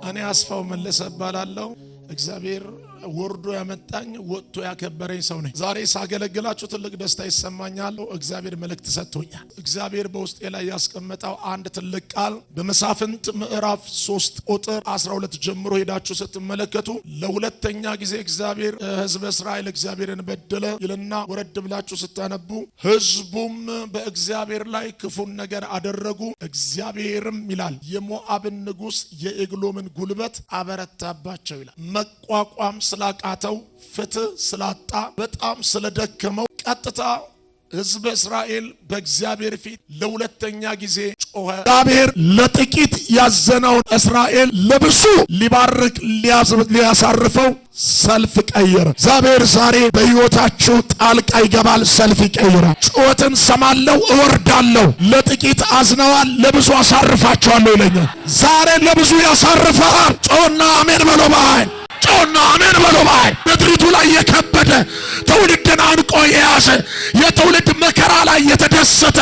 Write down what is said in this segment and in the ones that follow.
እኔ አስፋው መለሰ እባላለሁ። እግዚአብሔር ወርዶ ያመጣኝ ወጥቶ ያከበረኝ ሰው ነኝ። ዛሬ ሳገለግላችሁ ትልቅ ደስታ ይሰማኛል። እግዚአብሔር መልእክት ሰጥቶኛል። እግዚአብሔር በውስጤ ላይ ያስቀመጠው አንድ ትልቅ ቃል በመሳፍንት ምዕራፍ 3 ቁጥር 12 ጀምሮ ሄዳችሁ ስትመለከቱ ለሁለተኛ ጊዜ እግዚአብሔር ሕዝበ እስራኤል እግዚአብሔርን በደለ ይልና ወረድ ብላችሁ ስታነቡ ሕዝቡም በእግዚአብሔር ላይ ክፉን ነገር አደረጉ። እግዚአብሔርም ይላል የሞዓብን ንጉሥ የኤግሎምን ጉልበት አበረታባቸው ይላል። መቋቋም ስላቃተው ፍትህ ስላጣ በጣም ስለደከመው ቀጥታ ሕዝበ እስራኤል በእግዚአብሔር ፊት ለሁለተኛ ጊዜ ጮኸ። እግዚአብሔር ለጥቂት ያዘነውን እስራኤል ለብዙ ሊባርክ ሊያሳርፈው ሰልፍ ቀየረ። እግዚአብሔር ዛሬ በሕይወታችሁ ጣልቃ ይገባል፣ ሰልፍ ይቀይራል። ጩኸትን ሰማለሁ፣ እወርዳለሁ። ለጥቂት አዝነዋል፣ ለብዙ አሳርፋቸዋለሁ ይለኛል። ዛሬ ለብዙ ያሳርፈሃል። ጮና አሜን በሎ ባይ ጮና አሜን በሎ ባይ። ምድሪቱ ላይ የከበደ ትውልድን አንቆ የያዘ የትውልድ መከራ ላይ የተደሰተ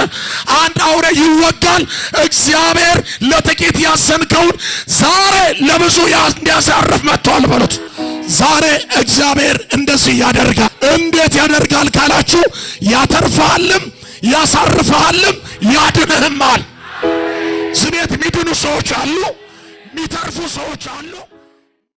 አንድ አውሬ ይወጋል። እግዚአብሔር ለጥቂት ያዘንከውን ዛሬ ለብዙ እንዲያሳርፍ መጥቷል በሉት። ዛሬ እግዚአብሔር እንደዚህ ያደርጋል። እንዴት ያደርጋል ካላችሁ ያተርፋልም ያሳርፋልም ያድንህማል። ዝቤት ሚድኑ ሰዎች አሉ፣ ሚተርፉ ሰዎች አሉ።